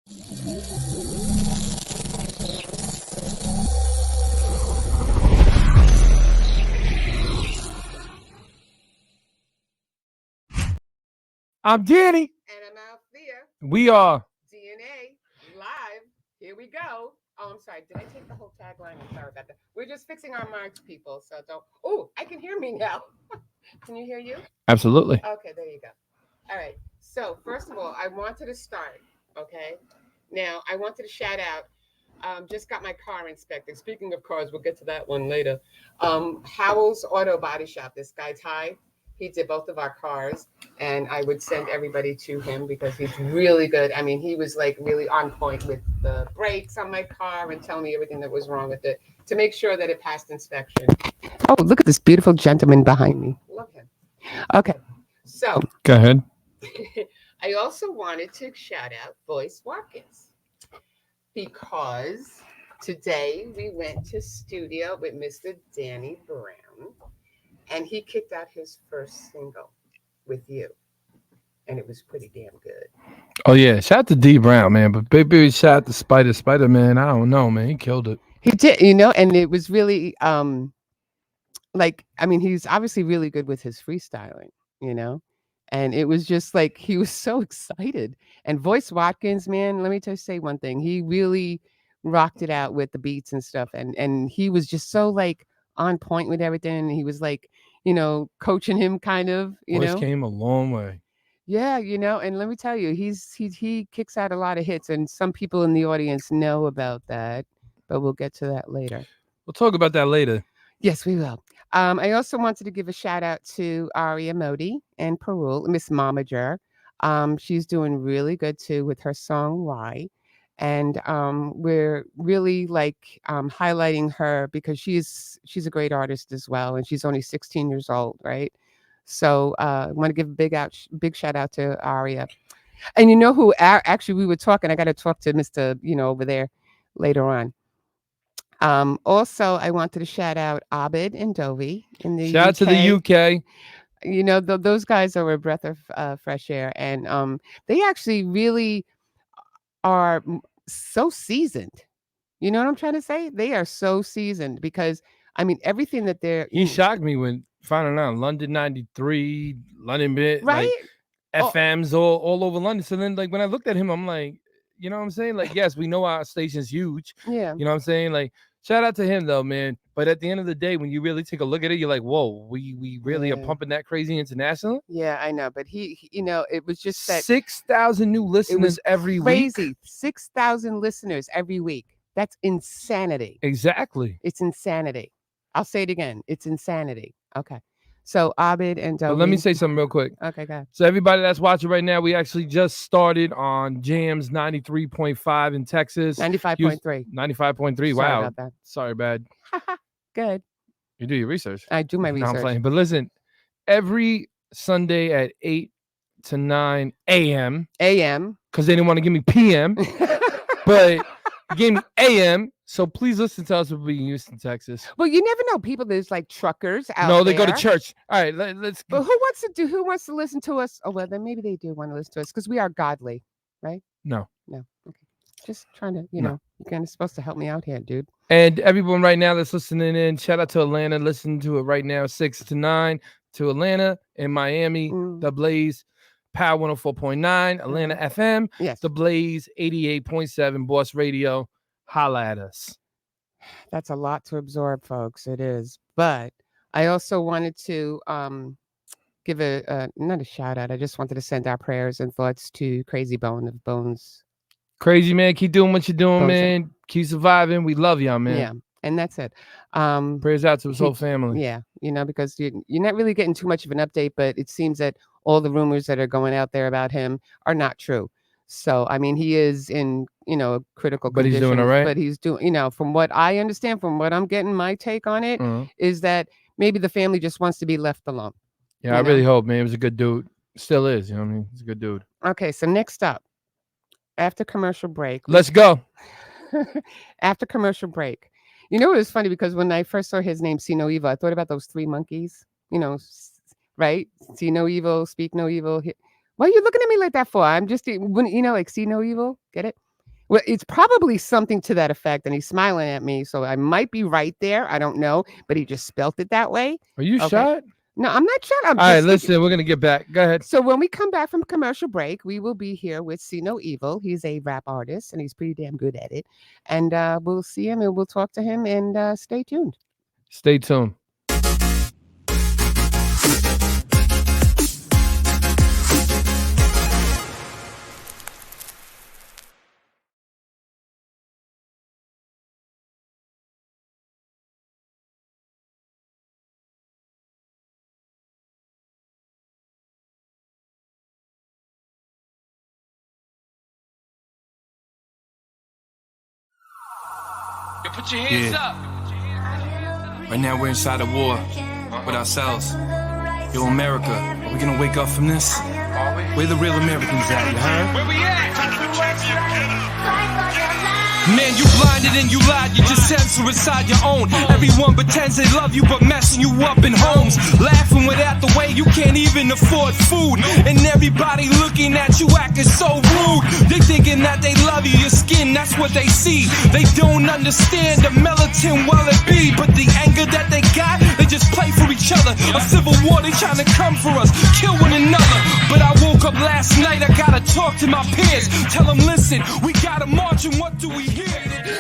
I'm Danny. And I'm Althea. We are. DNA live. Here we go. Oh, I'm sorry. Did I take the whole tagline? I'm sorry about that. We're just fixing our mics, people. So don't. Oh, I can hear me now. Can you hear you? Absolutely. Okay, there you go. All right. So first of all, I wanted to start. Okay. Now I wanted to shout out. Just got my car inspected. Speaking of cars, we'll get to that one later. Howell's Auto Body Shop. This guy Ty, he did both of our cars, and I would send everybody to him because he's really good. I mean, he was like really on point with the brakes on my car and telling me everything that was wrong with it to make sure that it passed inspection. Oh, look at this beautiful gentleman behind me. Love him. Okay, so Go ahead. I also wanted to shout out Voice Watkins because today we went to studio with Mr. Danny Brown and he kicked out his first single with you. And it was pretty damn good. Oh yeah, shout out to D Brown, man. But baby, shout out to Spider Man. I don't know, man. He killed it. He did, and it was really like I mean, he's obviously really good with his freestyling, you know? And it was just like he was so excited. And Voice Watkins, man, let me just say one thing. He really rocked it out with the beats and stuff. And he was just so like on point with everything. And he was like, coaching him kind of, Voice came a long way. Yeah, and let me tell you, he kicks out a lot of hits, and some people in the audience know about that, but we'll get to that later. We'll talk about that later. Yes, we will. I also wanted to give a shout out to Aria Modi and Perul, Miss Momager. She's doing really good too with her song "Why," and we're really like highlighting her because she's a great artist as well, and she's only 16 years old, right? So I want to give a big shout out to Aria. And you know who actually we were talking? I got to talk to Mr. Over there later on. Also, I wanted to shout out Abid and Dovi in the Shout out to the UK. Those guys are a breath of fresh air, and they actually really are so seasoned. You know what I'm trying to say? They are so seasoned because I mean everything that they're. He shocked me when finding out London 93, London bit, right? Like FMs all over London. So then, like when I looked at him, I'm like, you know what I'm saying? Like, yes, we know our station's huge. Yeah. You know what I'm saying? Like, shout out to him though, man. But at the end of the day, when you really take a look at it, you're like, whoa, we really are pumping that crazy international. Yeah, I know. But he it was just that 6,000 new listeners every week. Crazy. 6,000 listeners every week. That's insanity. Exactly. It's insanity. I'll say it again. It's insanity. Okay. So Abid and Dovi. But let me say something real quick. Okay, go ahead. So everybody that's watching right now, we actually just started on Jams 93.5 in Texas. 95.3. 95.3. Wow. Sorry about that. Sorry, bad. Good. You do your research. I do my research. No, I'm playing. But listen, every Sunday at 8 to 9 a.m. Because they didn't want to give me p.m. But you gave me a.m. So please listen to us. We'll be in Houston, Texas. Well, you never know. People, there's like truckers out there. No, they go to church. All right, let's. But who wants to listen to us? Oh well, then maybe they do want to listen to us because we are godly, right? No. Okay. Just trying to, you're kind of supposed to help me out here, dude. And everyone right now that's listening in, shout out to Atlanta. Listen to it right now, 6 to 9 to Atlanta and Miami. The Blaze, Power 104.9, Atlanta FM. Yes. The Blaze 88.7, Boss Radio. Holla at us. That's a lot to absorb, folks. It is. But I also wanted to give not a shout out. I just wanted to send our prayers and thoughts to Crazy Bone of Bones. Crazy, man. Keep doing what you're doing, man. Keep surviving. We love y'all, man. Yeah. And that's it. Prayers out to his whole family. Yeah. Because you're not really getting too much of an update, but it seems that all the rumors that are going out there about him are not true. So, I mean, he is in, critical condition. But he's doing all right. But he's doing, from what I understand, from what I'm getting, my take on it is that maybe the family just wants to be left alone. Yeah, I really hope, man. He was a good dude. Still is, you know what I mean? He's a good dude. Okay, so next up, after commercial break. Let's go. After commercial break. You know, it was funny because when I first saw his name, Cinoevil, I thought about those three monkeys, right? See no evil, speak no evil. Why are you looking at me like that for? I'm just, like see no evil. Get it? Well, it's probably something to that effect, and he's smiling at me, so I might be right there. I don't know, but he just spelt it that way. Are you Okay. shot? No, I'm not shot. I'm All right, just listen, we're gonna get back. Go ahead. So when we come back from commercial break, we will be here with Cinoevil. He's a rap artist, and he's pretty damn good at it. And we'll see him, and we'll talk to him, and stay tuned. Stay tuned. Put your hands up. Right now we're inside a war with ourselves. Yo, America, are we gonna wake up from this? Where the real Americans at, you heard? Where we at? Man, you blinded and you lied, you just censor inside your own. Everyone pretends they love you, but messing you up in homes. Laughing without the way you can't even afford food. And everybody looking at you acting so rude. They thinking that they love you, your skin, that's what they see. They don't understand the militant well it be. But the anger that they got, they just play for each other. A civil war, they trying to come for us, kill one another. But I woke up last night, I gotta talk to my peers. Tell them, listen, we gotta march and what do we hear?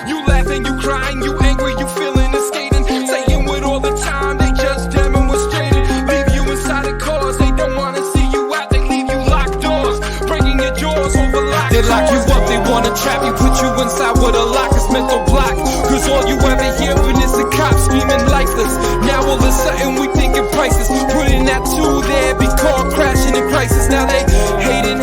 You laughing, you crying, you angry, you feeling and skating. Saying with all the time, they just demonstrated. Leave you inside of cars, they don't wanna see you out. They leave you locked doors, breaking your jaws over locked. They lock you up, they wanna trap you, put you inside with a lock, it's mental block. Cause all you ever hearing is the cops screaming lifeless. Now all of a sudden we thinking prices. Putting that two there, be caught crashing in crisis. Now they hating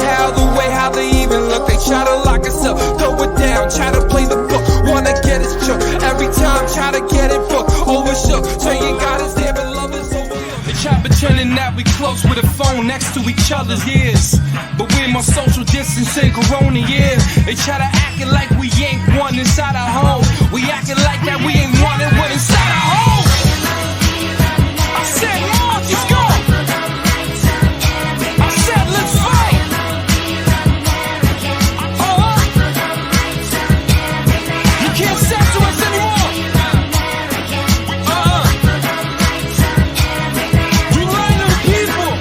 how they even look. They try to lock us up, throw it down, try to play the book. Wanna get us shook, every time try to get it booked. Overshook, saying God is there but love is overlooked. They try pretending that we close with a phone next to each other's ears. But we're more social distancing corona years. They try to acting like we ain't one inside our home. We acting like that we ain't one and one inside our home. I said march, let's go. I said let's fight. You can't censor us anymore. We lying to the people.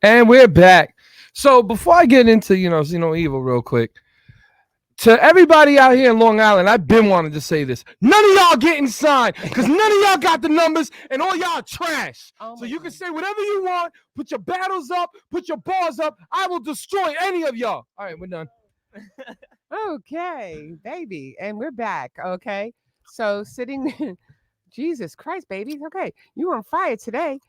And we're back. So before I get into, Cinoevil real quick, to everybody out here in Long Island, I've been wanting to say this. None of y'all getting signed because none of y'all got the numbers and all y'all trash. So you can say whatever you want, put your battles up, put your bars up. I will destroy any of y'all. All right, we're done. Okay, baby. And we're back. Okay. So sitting, Jesus Christ, baby. Okay. You on fire today.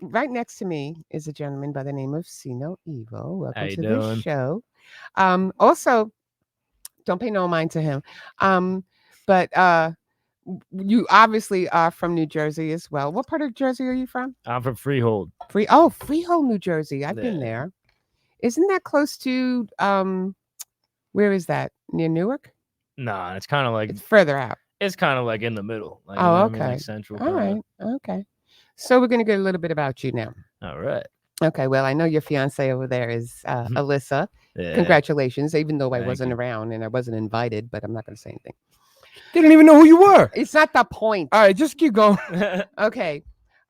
Right next to me is a gentleman by the name of Cinoevil. Welcome to the show. Also, don't pay no mind to him. But you obviously are from New Jersey as well. What part of Jersey are you from? I'm from Freehold. Freehold, New Jersey. I've been there. Isn't that close to where is that? Near Newark? Nah, it's kind of like it's further out. It's kind of like in the middle. Like, okay. Like central. All right. Okay. So we're gonna get a little bit about you now. All right. Okay. Well, I know your fiance over there is Alyssa. Yeah. Congratulations, even though I wasn't around and I wasn't invited, but I'm not going to say anything. Didn't even know who you were. It's not the point. All right, just keep going. Okay.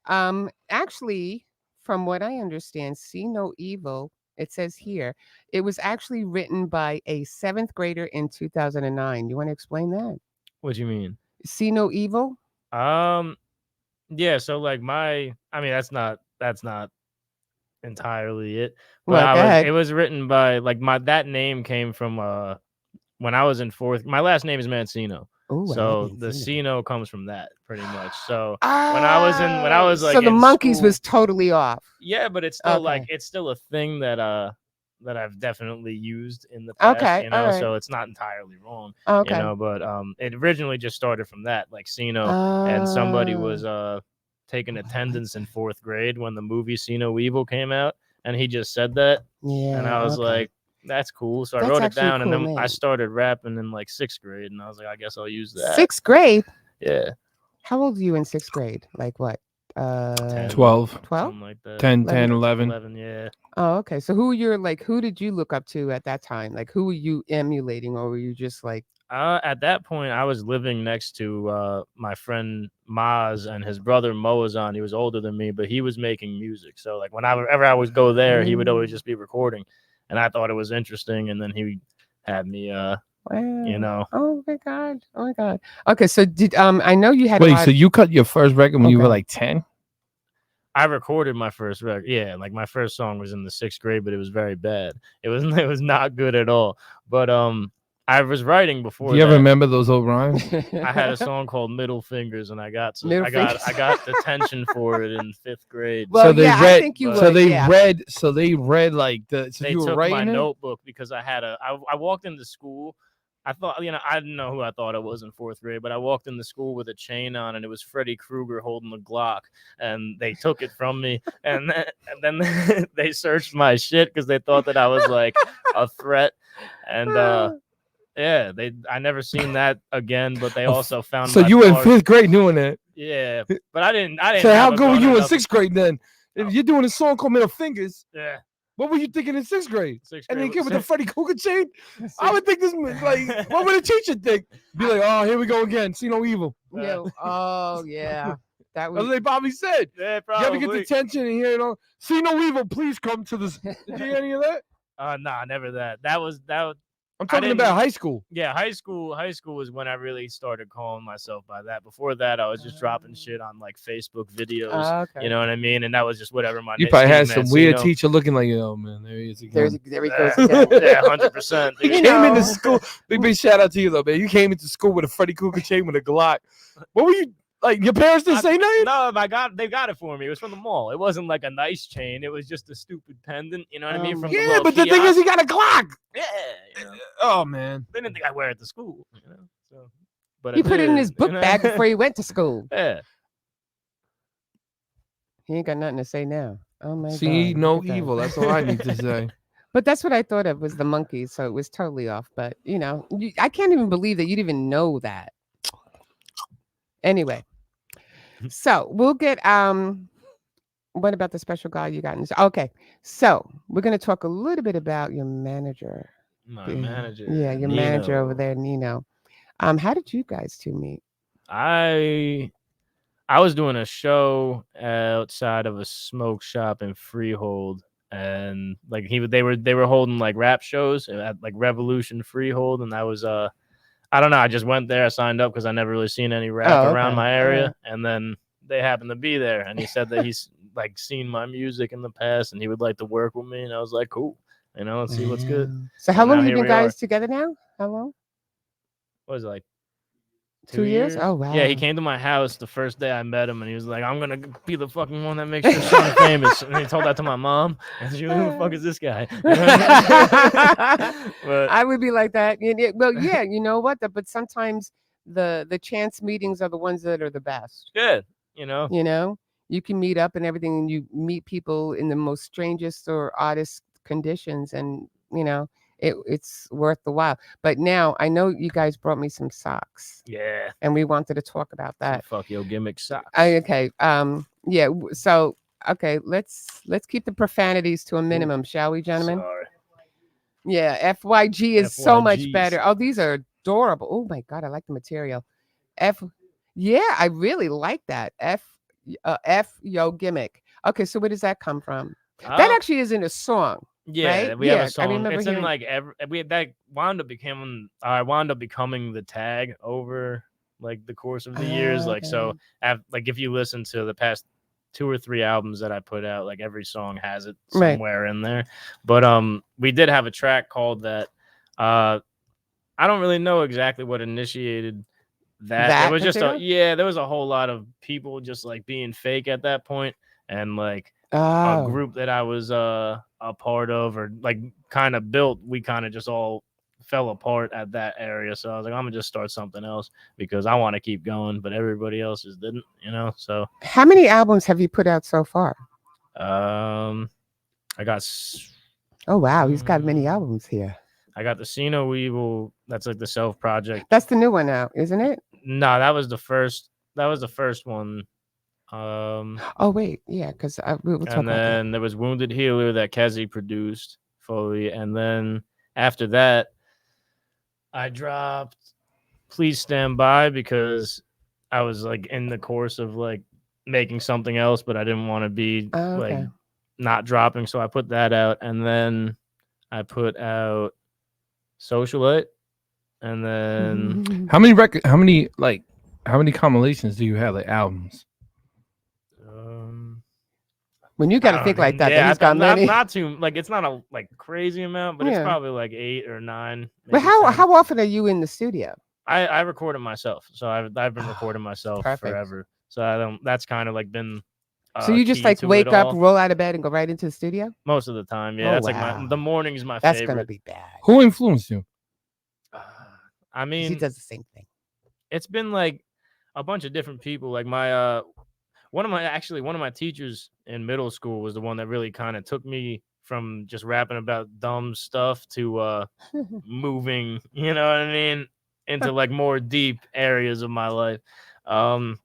Actually, from what I understand, Cinoevil, it says here, it was actually written by a 7th grader in 2009. You want to explain that? What do you mean? Cinoevil? Yeah, so like that's not entirely it. But it was written by that name came from when I was in 4th. My last name is Mancino. Ooh, so the Cino comes from that pretty much. So when I was like, so the monkeys was totally off. Yeah, but it's still it's still a thing that I've definitely used in the past. Okay, right. So it's not entirely wrong. Okay, but it originally just started from that, like Cino, and somebody was taking attendance in 4th grade when the movie Cinoevil came out, and he just said that. Yeah, and I was like, that's cool. So I wrote it down, and then I started rapping in like 6th grade, and I was like, I guess I'll use that. 6th grade? Yeah. How old are you in 6th grade? Like what? 10, 12. 12? something like that. 10, 10, 11. 11, yeah. Oh, okay. So who did you look up to at that time? Like, who were you emulating, or were you just like, At that point, I was living next to my friend Maz and his brother Moazan. He was older than me, but he was making music. So like whenever I would go there, he would always just be recording, and I thought it was interesting. And then he had me, wow. know. Oh my god. Oh my god. Okay, so did I know you had a Wait, lot so you cut your first record when you were Okay. like 10? I recorded my first record. Yeah, like my first song was in the 6th grade, but it was very bad. It was it was not good at all. But I was writing before Do you ever that. remember those old rhymes? I had a song called Middle Fingers, and I got Middle I got Fingers. detention for it in 5th grade. Well, So they yeah, I read- think you but- would. So they read like so They you were took writing my it? notebook because I walked into school. I thought, I didn't know who I thought it was in 4th grade, but I walked into school with a chain on, and it was Freddy Krueger holding a Glock, and they took it from me, and then they searched my shit because they thought that I was like a threat, and yeah, I never seen that again, but they also found So my you were in car. 5th grade doing that. Yeah, but I didn't So how have a good were gun you or in nothing. 6th grade then? If Oh. you're doing a song called Middle Fingers, Yeah, what were you thinking in 6th grade? 6th And grade then was- get with the Freddy Krueger chain? I Six- would think this like, what would a teacher think? Be like, oh, here we go again. See no evil. No. Oh yeah. That That's was what they probably said. yeah, You probably. ever get detention and hear it all? See no evil, please come to this. Did you hear any of that? Nah, never that. That was. I'm talking about high school. Yeah, high school was when I really started calling myself by that. Before that, I was just dropping shit on like Facebook videos. okay. You know what I mean? And that was just whatever my You probably had nickname some weird Cino. teacher looking like, oh man, there he is again. There he goes Yeah, again. yeah, 100%. You You came know. into school. Big shout out to you though, man. You came into school with a Freddy Krueger chain with a Glock. What were you like? Your parents didn't say nothing. No, they got it for me. It was from the mall. It wasn't like a nice chain. It was just a stupid pendant. You know what I mean? From the Yeah, little but the thing is, kiosk. he got a Glock. Yeah, you know. Oh man. They didn't think I wear it to school. You know, so. But He I put it in did, his you book know? bag before he went to school. Yeah. He ain't got nothing to say now. Oh my god. See, look no at that. evil. That's all I need to say. But that's what I thought of was the monkeys, so it was totally off. But I can't even believe that you didn't even know that. Anyway, so we'll get what about the special guy you got? Okay, so we're gonna talk a little bit about your manager. My Yeah. manager. Yeah, your manager over Nino. there, Nino. How did you guys two meet? I was doing a show outside of a smoke shop in Freehold, and like they were holding like rap shows at like Revolution Freehold, and I was I don't know, I just went there, I signed up because I never really seen any rap Oh, around okay. my area, Alright. and then they happened to be there, and he said that he's like seen my music in the past, and he would like to work with me, and I was like, cool, let's see what's good. Wow. So how And long now have you here been we are. guys together now? How long? What was it, like 2 years? Oh wow. Yeah, he came to my house the first day I met him, and he was like, "I'm gonna be the fucking one that makes your son famous." And he told that to my mom, and she was, "Who the fuck is this guy?" But I would be like that. Well, yeah, you know what? But sometimes the chance meetings are the ones that are the best. good, You can meet up and everything, and you meet people in the most strangest or oddest conditions, and it's worth the while. But now I know you guys brought me some socks, yeah, and we wanted to talk about that. fuck your gimmick socks. Okay. Yeah. So okay, let's keep the profanities to a minimum, shall we, gentlemen? Sorry. Yeah. FYG is so much FYGs. better. Oh, these are adorable. Oh my god, I like the material. Yeah, I really like that. Yo gimmick. Okay, so where does that come from? That actually isn't a song. Yeah, right? we have Yeah, I a song. remember It's in hearing- like that wound up becoming the tag over like the course of the years. Like so, Okay. if you listen to the past 2 or 3 albums that I put out, like every song has it Right. somewhere in there. But we did have a track called that. I don't really know exactly what initiated that. That It was just particular? there was a whole lot of people just like being fake at that point, and like a Oh. group that I was a part of or like kind of built, we kind of just all fell apart at that area. So I was like, I'm gonna just start something else because I want to keep going, but everybody else's didn't, So How many albums have you put out so far? I got Oh wow, he's got many albums here. the Cinoevil. That's like the self project. That's the new one now, isn't it? No, that was the first one. Oh wait, yeah, because we'll talk And about that. then there was Wounded Healer that Kezi produced fully, and then after that, I dropped Please Stand By because I was like in the course of like making something else, but I didn't want to be Oh, like okay. not dropping, so I put that out, and then I put out Socialite, and then How many compilations do you have, like albums? When you got to I think don't like know. that, Yeah, he's got not many. too like it's not a like crazy amount, but it's Yeah. probably like 8 or 9. But Maybe 10. how often are you in the studio? I record it myself, so I've been recording myself Perfect. forever. So I don't. That's kind of like been. So you just Key like to it wake up, all. roll out of bed, and go right into the studio? Most of the time, yeah. Oh, That's like wow. the morning is my That's favorite. gonna be bad. Who influenced you? I 'Cause he mean, does the same thing. it's been like a bunch of different people. Like my one of my teachers in middle school was the one that really kind of took me from just rapping about dumb stuff to moving, you know what I mean, into like more deep areas of my life. And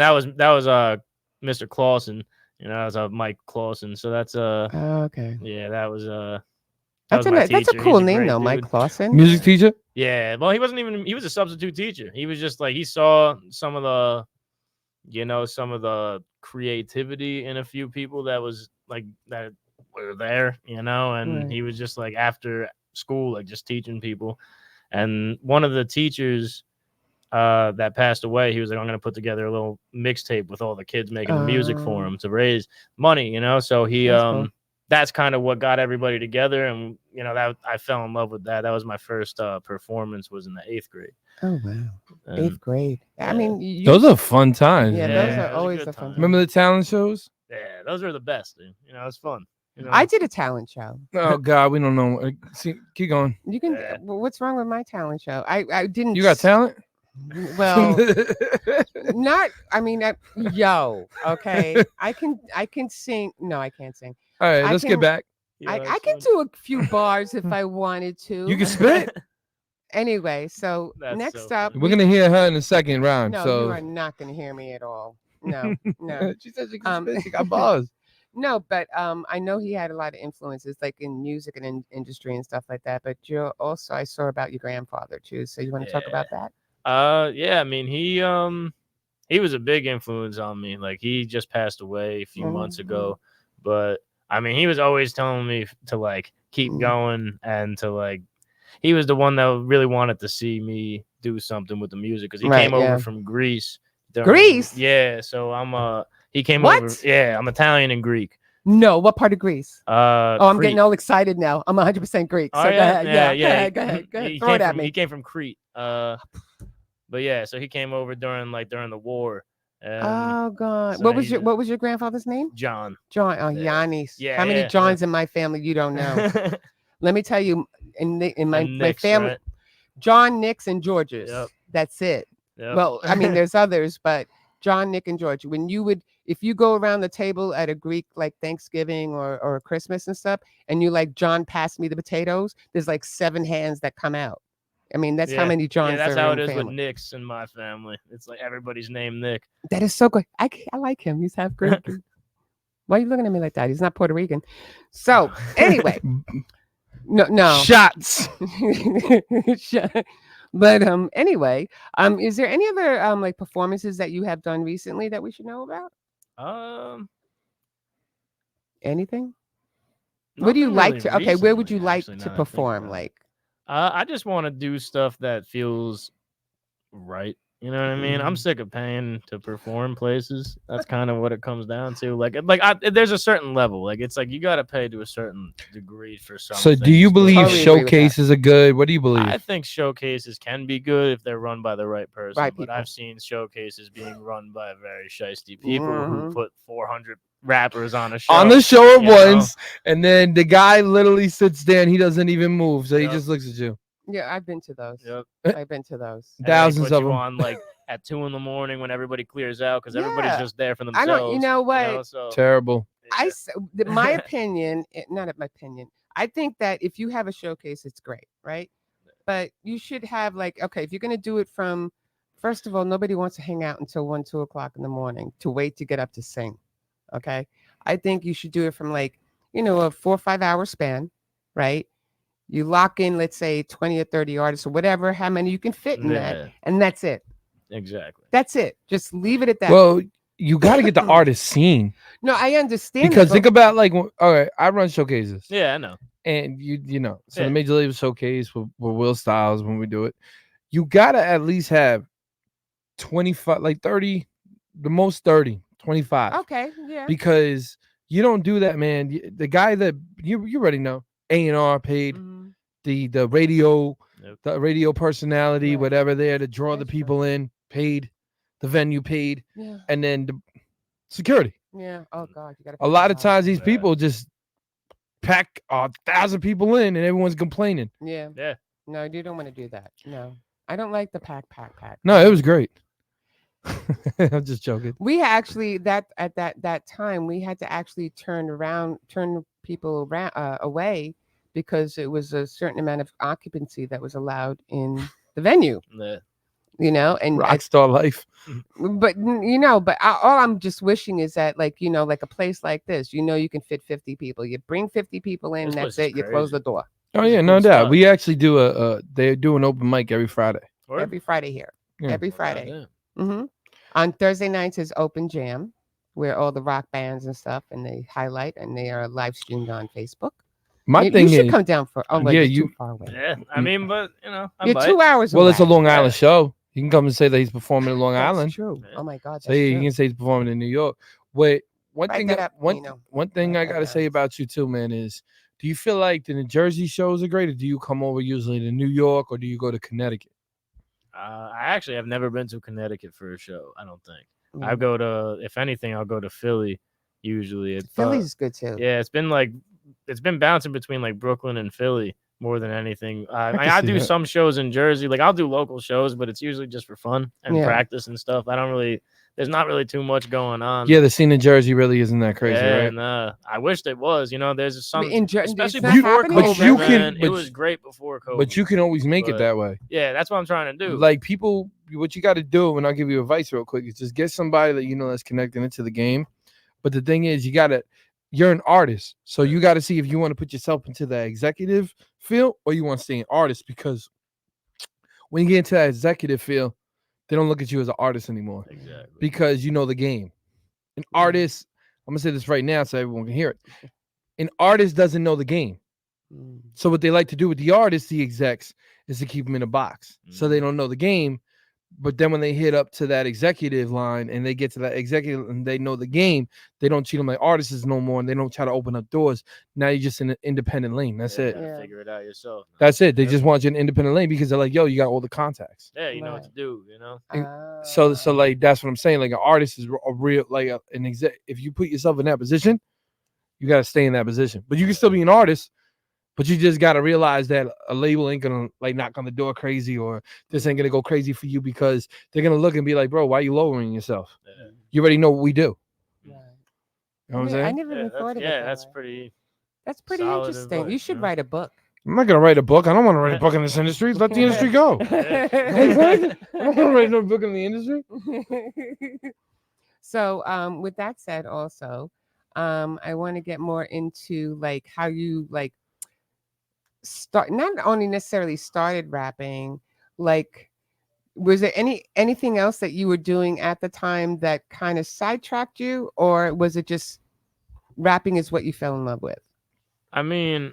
that was Mr. Clausen, that was Mike Clausen. So that's Okay. yeah, that was That's my that's a teacher. cool He's a name great though, Mike dude. Clausen. Music teacher? Yeah, well, he was a substitute teacher. He was just like, he saw some of the creativity in a few people that was like that were there, and Right. he was just like after school, like just teaching people. And one of the teachers that passed away, he was like, I'm going to put together a little mixtape with all the kids making the music for him to raise money, so he That's cool. that's kind of what got everybody together. And that I fell in love with that. That was my first performance, was in the 8th grade. Oh wow. And 8th grade. I yeah. mean, Those are fun times. yeah, man. those Yeah, are it was a always good the fun. time. Remember the talent shows? Yeah, those were the best, dude. It was fun. I did a talent show. Oh God, we don't know. See, keep going. You can. Yeah. What's wrong with my talent show? I didn't. You got talent? Well, not. I mean, okay. I can sing. No, I can't sing. All right, let's get back. I can do a few bars if I wanted to. You can spit. Anyway, so That's next so up, funny. We're gonna hear her in the second round. no, so you are not going to hear me at all. No, no. she said she can spit. She got bars. No, but I know he had a lot of influences, like in music and in industry and stuff like that. But you also, I saw about your grandfather too. So you want to talk about that? Yeah, I mean, he was a big influence on me. Like, he just passed away a few months ago, but I mean, he was always telling me to like keep going, and to like, he was the one that really wanted to see me do something with the music, because he came over from Greece. Greece? Yeah, so he came What? over. Yeah, I'm Italian and Greek. No, what part of Greece? Oh, I'm Crete. getting all excited now. I'm 100% Greek. So Oh, go yeah? ahead. Yeah, go ahead. He Throw it at He me. came from Crete. But yeah, so he came over during the war. Oh God. so What was your grandfather's name? John? John. Oh, Yeah. Yannis. Yeah, How many yeah, Johns in my family you don't know? Let me tell you, in my Nick's, family, right? John, Nicks, and Georges. Yep. That's it. Yep. Well, I mean, there's others, but John, Nick, and George. If you go around the table at a Greek like Thanksgiving or Christmas and stuff, and you like, John, pass me the potatoes, there's like 7 hands that come out. I mean, that's how many Johns. Yeah, that's there how are it in is family. with Nick's in my family. It's like everybody's named Nick. That is so good. I like him. He's half Greek. Why are you looking at me like that? He's not Puerto Rican. So anyway, no shots. But anyway, is there any other like performances that you have done recently that we should know about? Anything? What do you like to? Okay, where would you like to perform? Like, I just want to do stuff that feels right. You know what I mean? I'm sick of paying to perform places. That's kind of what it comes down to. There's a certain level. Like, it's like you got to pay to a certain degree for something. So, do you believe Totally agree with that. showcases are good? What do you believe? I think showcases can be good if they're run by the right person. Right but people. I've seen showcases being run by very shiesty people who put 400 rappers on a show. On the show at you know? once, and then the guy literally sits there and he doesn't even move, so he Yep. just looks at you. yeah, I've been to those. Yep. I've been to those. And they Thousands put of you them. on like at 2 a.m. when everybody clears out, because everybody's Yeah. just there for I themselves. don't. You know what? So, Terrible. yeah. My opinion, not my opinion. I think that if you have a showcase, it's great, right? But you should have like, okay, if you're gonna do it from First of all, nobody wants to hang out until 1, 2 o'clock in the morning to wait to get up to sing. Okay. I think you should do it from like, a 4 or 5 hour span, right? You lock in, let's say 20 or 30 artists or whatever, how many you can fit in that. And that's it. Exactly. That's it. Just leave it at that. Well, you got to get the artist seen. No, I understand. Because think about like, all right, I run showcases. Yeah, I know. And so the Major Label Showcase with Will Styles when we do it, you got to at least have 25, like 30, the most 30, 25. Okay, yeah. Because you don't do that, man. The guy that you already know, A&R paid, the radio, the radio personality, whatever there to draw the people in, paid, the venue paid, and then the security. Yeah. Oh God, you got a lot of times these people just pack 1,000 people in, and everyone's complaining. Yeah. Yeah. No, you don't want to do that. No, I don't like the pack. No, it was great. I'm just joking. We actually at that time we had to actually turn people around away because it was a certain amount of occupancy that was allowed in the venue. Yeah. And rockstar life. But all I'm just wishing is that like a place like this, you can fit 50 people. You bring 50 people in, that's it. You close the door. Oh yeah, no doubt. We actually do they do an open mic every Friday. Every Friday here. Yeah. Every Friday. Yeah. Mm-hmm. On Thursday nights is open jam, where all the rock bands and stuff, and they highlight, and they are live streamed on Facebook. My thing you should is, come down for. Oh, yeah, you're too far away. Yeah, I mean, but you're 2 hours. Well, away. it's a Long Island show. You can come and say that he's performing in Long Island. True. Oh my God. So you can say he's performing in New York. Wait, one thing I gotta say about you too, man, is do you feel like the New Jersey shows are great, or do you come over usually to New York, or do you go to Connecticut? I actually have never been to Connecticut for a show. I don't think. I go to, if anything, I'll go to Philly usually. Philly's good too. Yeah, it's been bouncing between like Brooklyn and Philly more than anything. I do some shows in Jersey. Like I'll do local shows, but it's usually just for fun and practice and stuff. There's not really too much going on. Yeah, the scene in Jersey really isn't that crazy, right? And I wish it was. There's some, especially before COVID. It was great before COVID. But you can always make it that way. Yeah, that's what I'm trying to do. Like people, what you got to do, and I'll give you advice real quick, is just get somebody that that's connected into the game. But the thing is, you're an artist, so you got to see if you want to put yourself into the executive field or you want to stay an artist, because when you get into that executive field, they don't look at you as an artist anymore. Exactly. Because you know the game. An artist, I'm going to say this right now so everyone can hear it. An artist doesn't know the game. So what they like to do with the artists, the execs, is to keep them in a box. So they don't know the game. But then when they hit up to that executive line and they get to that executive and they know the game, they don't treat them like artists no more, and they don't try to open up doors. Now you're just in an independent lane. That's it. Figure it out yourself. That's it. They just want you in an independent lane because they're like, yo, you got all the contacts. Yeah, you know what to do, So like that's what I'm saying. Like an artist is a real an exec. If you put yourself in that position, you got to stay in that position. But you can still be an artist. But you just got to realize that a label ain't going to knock on the door crazy, or this ain't going to go crazy for you, because they're going to look and be like, bro, why are you lowering yourself? Yeah. You already know what we do. Right. You know what I'm saying? I never even thought of it. Yeah, that's pretty interesting. Advice, you should write a book. I'm not going to write a book. I don't want to write a book in this industry. Let the industry go. I don't want to write no book in the industry. So with that said also, I want to get more into like how you not only necessarily started rapping, like was there anything else that you were doing at the time that kind of sidetracked you, or was it just rapping is what you fell in love with? I mean,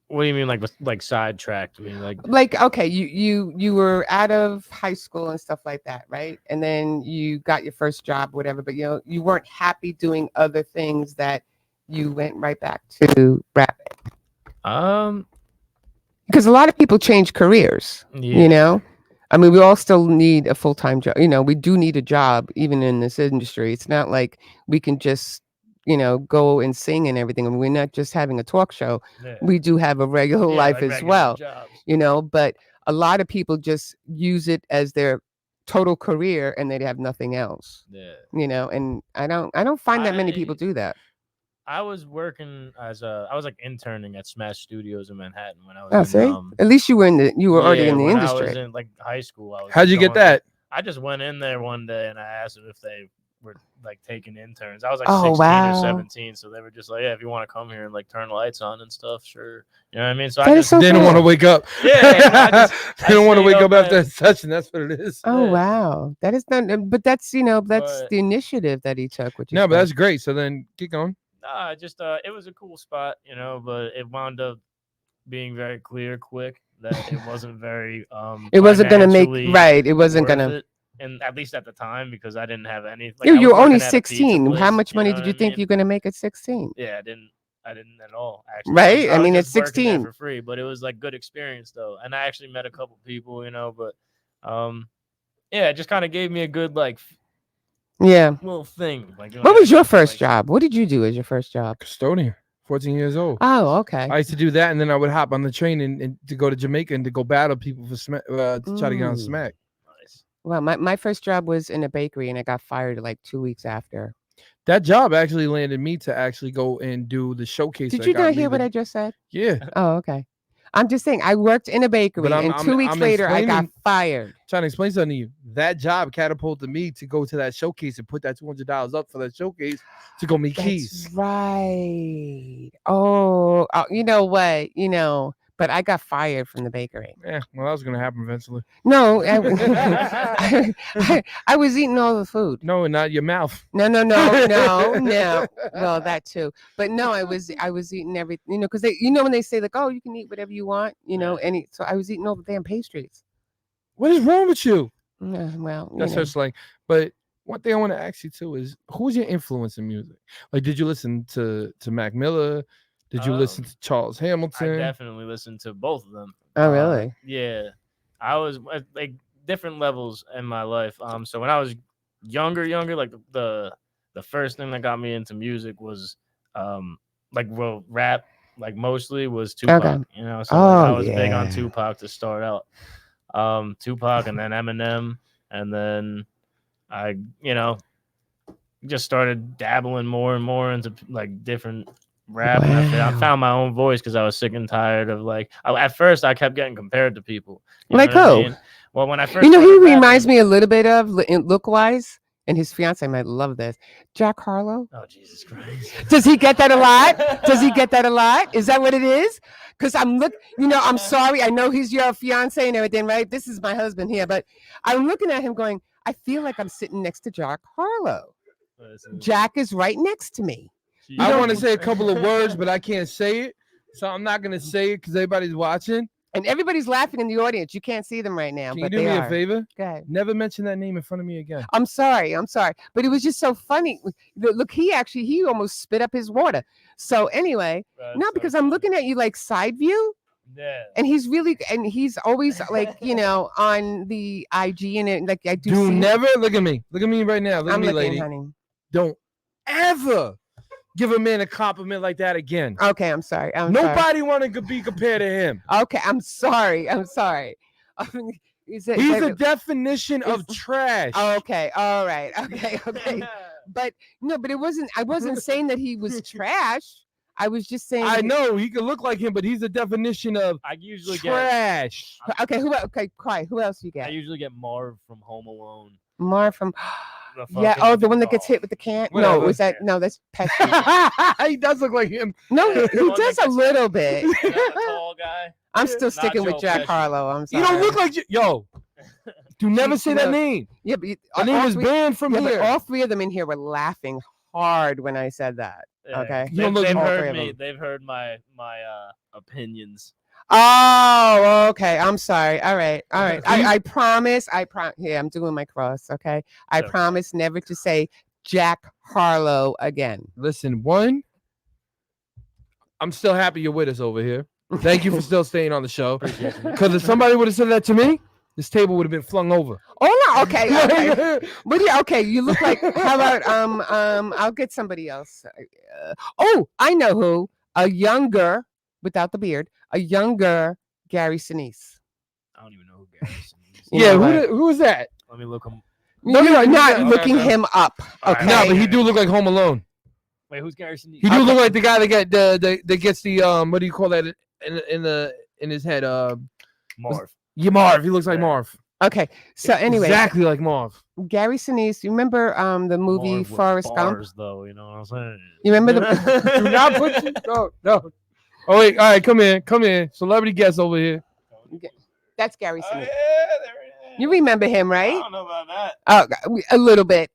what do you mean like sidetracked? I mean like okay, you were out of high school and stuff like that, right? And then you got your first job, whatever, but you weren't happy doing other things that you went right back to rapping. Because a lot of people change careers, I mean, we all still need a full-time job. We do need a job even in this industry. It's not like we can just, go and sing and everything. I mean, we're not just having a talk show. Yeah. We do have a regular life as well, jobs. But a lot of people just use it as their total career and they have nothing else. Yeah. And I don't find that many people do that. I was working I was like interning at Smash Studios in Manhattan when I was at least you were already in the industry. I was in like high school. How'd you get that? I just went in there one day and I asked them if they were like taking interns. I was like Oh, 16 wow. or 17, so they were just like, yeah, if you want to come here and like turn lights on and stuff, sure. You know what I mean? So That I is just so They don't want to wake up. Yeah, They don't want to stayed wake up up after and- that session. That's what it is. Oh Yeah. wow, that is not. But that's that's But- the initiative that he took. Which is No, but good. that's great. So then keep going. Nah, just it was a cool spot, you know, but it wound up being very clear quick that it wasn't very It wasn't gonna make financially right. It wasn't worth gonna. it, and at least at the time, because I didn't have any. Like, You I was you're only working at a pizza 16. How place, much money know did what you I think mean? you're gonna make at 16? Yeah, I didn't at all. Actually, Right? I was mean, at just working there 16. for free, but it was like good experience though, and I actually met a couple people, you know. But yeah, it just kind of gave me a good like Yeah. little thing. Like, What was your first job? What did you do as your first job? Custodian, 14 years old. Oh, okay. I used to do that, and then I would hop on the train and to go to Jamaica and to go battle people for to try to get on Mm. smack. Nice. Well, my first job was in a bakery, and I got fired like 2 weeks after. That job actually landed me to actually go and do the showcase. Did that you got not me hear what the- I just said? Yeah, Oh, okay. I'm just saying, I worked in a bakery, I'm- and I'm- 2 weeks I'm later, I got explaining- fired. trying to explain something to you. That job catapulted me to go to that showcase and put that $200 up for that showcase to go meet Keys. That's right. Oh, you know what? But I got fired from the bakery. Yeah, well, that was gonna happen eventually. No, I was eating all the food. No, not your mouth. No. Well, that too. But no, I was eating everything. Because they, when they say like, oh, you can eat whatever you want, so I was eating all the damn pastries. What is wrong with you? Well, That's her slang. But one thing I want to ask you too is, who's your influence in music? Like, did you listen to Mac Miller? Did you listen to Charles I Hamilton? definitely listened to both of them. Oh, really? Yeah, I was at, like different levels in my life. So when I was younger, like the first thing that got me into music was rap. Like mostly was Tupac. Okay. You know, so I Oh, was big on yeah. Tupac to start out. Tupac, and then Eminem, and then I just started dabbling more and more into like different rap. And I Wow. found my own voice because I was sick and tired of at first I kept getting compared to people. You Like know what I who? mean? Well, when I first He started reminds rapping- me a little bit of look-wise, and his fiance might love this. Jack Harlow. Oh Jesus Christ! Does he get that a lot? Does he get that a lot? Is that what it is? Because I'm sorry. I know he's your fiance and everything, right? This is my husband here, but I'm looking at him going, I feel like I'm sitting next to Jack Harlow. Listen, Jack is right next to me. I Jesus. want to say a couple of words, but I can't say it, so I'm not gonna say it because everybody's watching. And everybody's laughing in the audience. You can't see them right now, Can you but do they me are. a favor? Go ahead. Never mention that name in front of me again. I'm sorry. But it was just so funny. Look, he almost spit up his water. So anyway, Bro, no, it's so because I'm funny. looking at you like side view. Yeah. And he's always like, on the IG and it, like I do. Do see him. never look at me. Look at me right now. Look I'm at me, looking, lady. honey. Don't ever give a man a compliment like that again. Okay, I'm sorry. I'm sorry. Nobody want to be compared to him. Okay, I'm sorry. He's He's the definition of is- trash. Okay, all right. Okay. But no, but I wasn't saying that he was trash. I was just saying. I know he could look like him, but he's the definition of I usually get trash. Okay, quiet. Who else you I get? usuly get Marv from Home Alone. Mar from. The Yeah. fucking- Oh, the one that gets hit with the can. No, Whatever. was that? No, that's Pesci. He does look like him. No, Yeah, he the one that does a gets- little bit. You know, the tall guy. I'm still sticking with Joe Jack Pesci. Harlow. I'm You sorry. don't look like yo. Do never say that No. name. Yeah, but My name is banned from Yeah, but here. all three of them in here were laughing hard when I said that. Yeah. Okay. You don't look They've all three heard of me. them. They've heard my opinions. Oh, okay. I'm sorry. All right. I promise. Yeah, I'm doing my cross. Okay. I Okay. promise never to say Jack Harlow again. Listen, I'm still happy you're with us over here. Thank you for still staying on the show. Because if somebody would have said that to me, this table would have been flung over. Oh no. Okay. But yeah, okay. You look like. How about I'll get somebody else. Oh, I know who. A younger, without the beard, a younger Gary Sinise. I don't even know who Gary is. You Yeah, know what? who is that? Let me look him. No, You're no, not no, looking no. him up. All right. Okay. No, but he do look like Home Alone. Wait, who's Gary Sinise? He do look like the guy that gets the what do you call that in his head? Marv. Yeah, Marv. He looks like Yeah. Marv. Okay. So anyway, exactly like Marv. Gary Sinise, you remember the movie More with Forrest Gump? bars, though, you know what I'm saying? You remember the Do not put you. No. Oh wait, all right, come in. Celebrity guest over here. That's Gary Oh, Sinise. yeah, there it is. You remember him, I right? don't know about that. Oh, a little bit.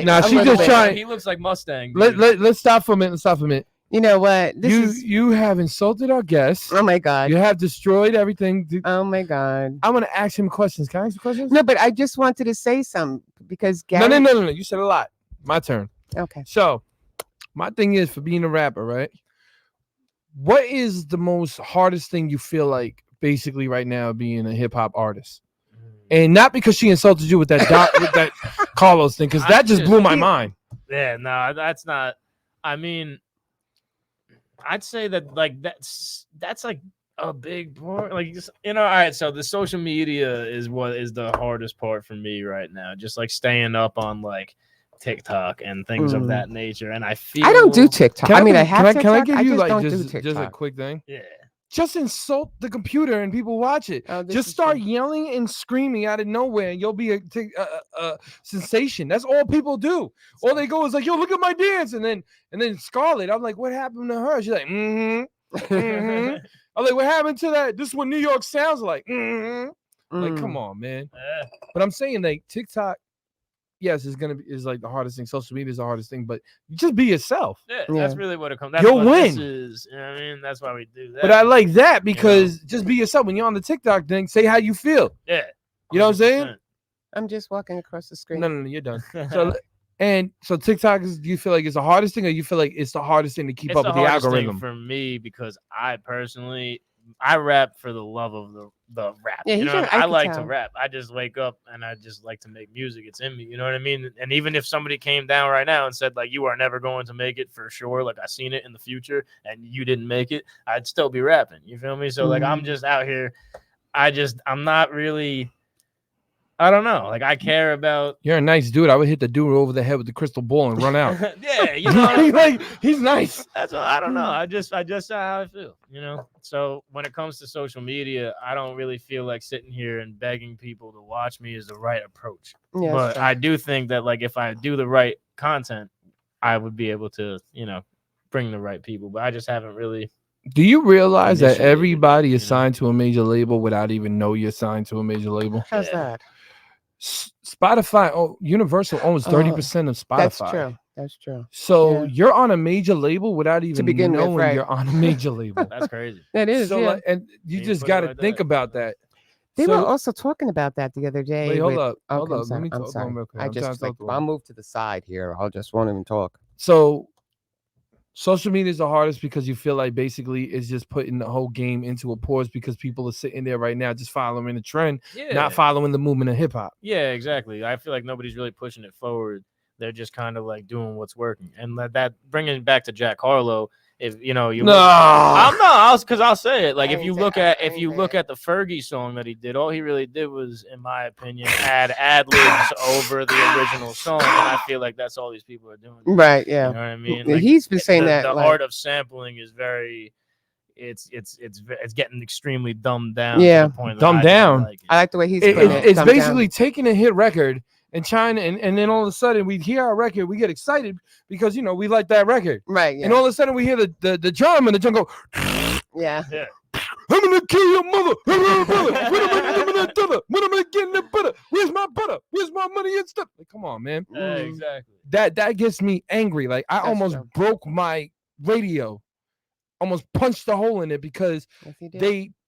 Nah, a she little just bit. trying. He looks like Mustang. Let's stop for a minute. You know what? You have insulted our guests. Oh my God. You have destroyed everything. Oh my God. I'm gonna ask him questions. Can I ask you questions? No, but I just wanted to say something because Gary. No. You said a lot. My turn. Okay. So, my thing is for being a rapper, right? What is the most hardest thing you feel like basically right now being a hip hop artist? And not because she insulted you with that with that Carlos thing, because that just blew my mind. Yeah, no, that's not. I mean, I'd say that like that's like a big part. Like, just, all right. So the social media is what is the hardest part for me right now. Just like staying up on like TikTok and things of that nature. And I feel I don't do TikTok. I have TikTok. Can I give you just like don't do just TikTok. a quick thing? Yeah. Just insult the computer and people watch it. Oh, just start yelling and screaming out of nowhere, and you'll be a sensation. That's all people do. All they go is like, "Yo, look at my dance," and then Scarlett, I'm like, "What happened to her?" She's like, "Mm-hmm." I'm like, "What happened to that? This is what New York sounds like." Like, come on, man. But I'm saying like TikTok. Yes, is like the hardest thing. Social media is the hardest thing, but just be yourself. Yeah, that's really what it comes. That's You'll what win. This is, you know what I mean, that's why we do that. But I like that because just be yourself. When you're on the TikTok thing, say how you feel. Yeah, you know what I'm saying? I'm just walking across the screen. No, you're done. So TikTok is. Do you feel like it's the hardest thing, or you feel like it's the hardest thing to keep up with the algorithm? For me, because I personally, I rap for the love of the rap. Yeah, you know, I like tell. to rap. I just wake up and I just like to make music. It's in me. You know what I mean? And even if somebody came down right now and said like, you are never going to make it for sure, like I seen it in the future and you didn't make it, I'd still be rapping. You feel me? So like, I'm just out here. I'm not really. I don't know. Like I care about. You're a nice dude. I would hit the dude over the head with the crystal ball and run out. Yeah, you know, like he's nice. That's what, I don't know. I just how I feel, you know. So when it comes to social media, I don't really feel like sitting here and begging people to watch me is the right approach. Yeah, but I do think that like if I do the right content, I would be able to, bring the right people. But I just haven't really. Do you realize that everybody is signed to a major label without even know you're signed to a major label? How's that? Spotify, Universal owns 30% of Spotify. That's true. So you're on a major label without even knowing you're on a major label. That's crazy. That is. So, yeah. and you just got to think about that. They were also talking about that the other day. Wait, hold up. Let me talk. I'm sorry. I'll move to the side here. I'll just won't even talk. So social media is the hardest because you feel like basically it's just putting the whole game into a pause because people are sitting there right now just following the trend, not following the movement of hip hop. Yeah, exactly. I feel like nobody's really pushing it forward. They're just kind of like doing what's working. And that bringing it back to Jack Harlow, if I'll say it. Like if you look at the Fergie song that he did, all he really did was, in my opinion, add ad-libs over the original song. And I feel like that's all these people are doing. Right, yeah. You know what I mean? Like, he's been saying the that art of sampling is very it's getting extremely dumbed down. Yeah, to the point dumbed down. I like the way he's it's basically taking a hit record and China, and then all of a sudden we hear our record, we get excited because we like that record, right? Yeah. And all of a sudden we hear the drum and the drum go, yeah. I'm gonna kill your mother. When am I getting the butter? Where's my butter? Where's my money and stuff? Like, come on, man. Yeah, exactly. That gets me angry. Like I almost broke my radio, almost punched a hole in it because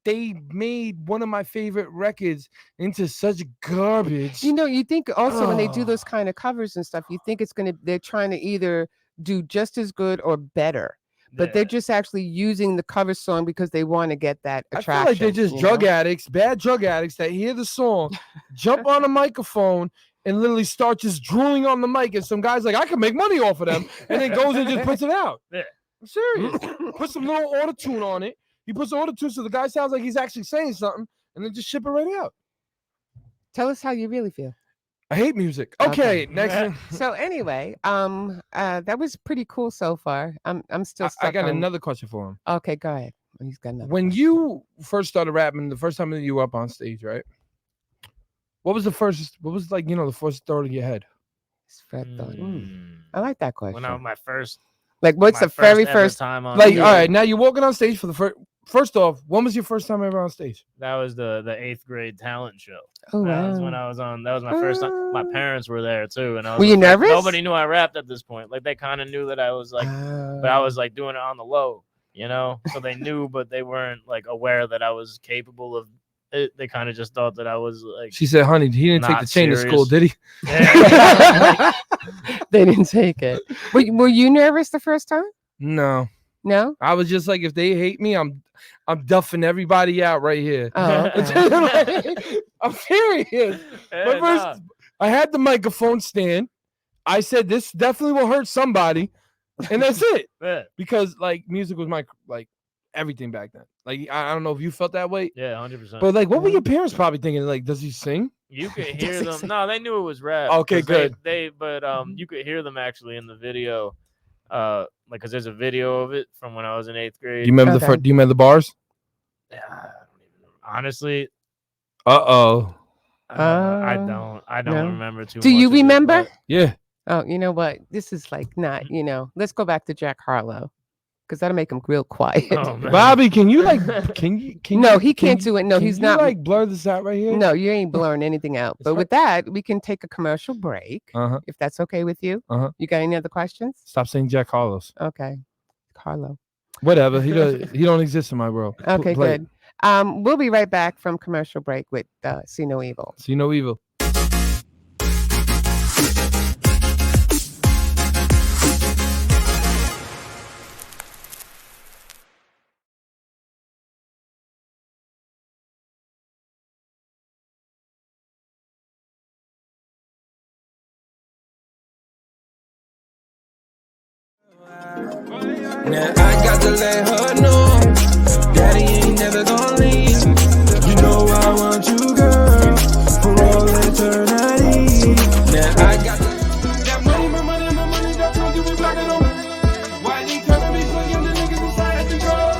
they made one of my favorite records into such garbage. You think also when they do those kind of covers and stuff, you think they're trying to either do just as good or better. But they're just actually using the cover song because they want to get that attraction. I feel like they're just drug addicts, bad drug addicts that hear the song, jump on a microphone, and literally start just drooling on the mic. And some guy's like, I can make money off of them. And then goes and just puts it out. Yeah. I'm serious. Put some little auto-tune on it. He puts auto-tune so the guy sounds like he's actually saying something, and then just ship it right out. Tell us how you really feel. I hate music. Okay. Next thing. So anyway, that was pretty cool so far. I'm still stuck I got another question for him. Okay, go ahead. He's got another. When you first started rapping, the first time that you were up on stage, right? What was the first? What was like the first thought in your head? I like that question. When I was my first, like, what's my the very ever first time on Like, stage. all right, now you're walking on stage for the first. First off, when was your first time ever on stage? That was the 8th grade talent show. Oh, That wow. was when I was on. That was my first time. My parents were there too, and I was. Were you nervous? Nobody knew I rapped at this point. Like they kind of knew that I was like, but I was like doing it on the low, So they knew, but they weren't like aware that I was capable of it. They kind of just thought that I was like. She said, "Honey, he didn't take the chain to school, did he?" Yeah. They didn't take it. Were you nervous the first time? No. No. I was just like, if they hate me, I'm duffing everybody out right here. Oh, okay. I'm serious. Yeah, First, I had the microphone stand. I said this definitely will hurt somebody, and that's it. Yeah. Because like music was my everything back then. Like I don't know if you felt that way. Yeah, 100%. But like, what were your parents probably thinking? Like, does he sing? You could hear them. No, they knew it was rap. Okay, good. But you could hear them actually in the video. Because there's a video of it from when I was in 8th grade. Do you remember do you remember the bars? Honestly. Uh-oh. I don't remember too much. Do you remember? Yeah. Oh, you know what? This is like not, let's go back to Jack Harlow. Because that'll make him real quiet. Oh, Bobby, can you No, he can't do it. No, he's not. Like blur this out right here. No, you ain't blurring anything out. But with that, we can take a commercial break. If that's okay with you. You got any other questions? Stop saying Jack Harlow's. Okay. Harlow. Whatever. He don't exist in my world. Okay, good. We'll be right back from commercial break with Cinoevil. Cinoevil. Now I got to let her know Daddy ain't never gonna leave. You know I want you, girl, for all eternity. Now I got that money, my money, that's gonna give me black and on. Why you telling me for you, the niggas inside the girl?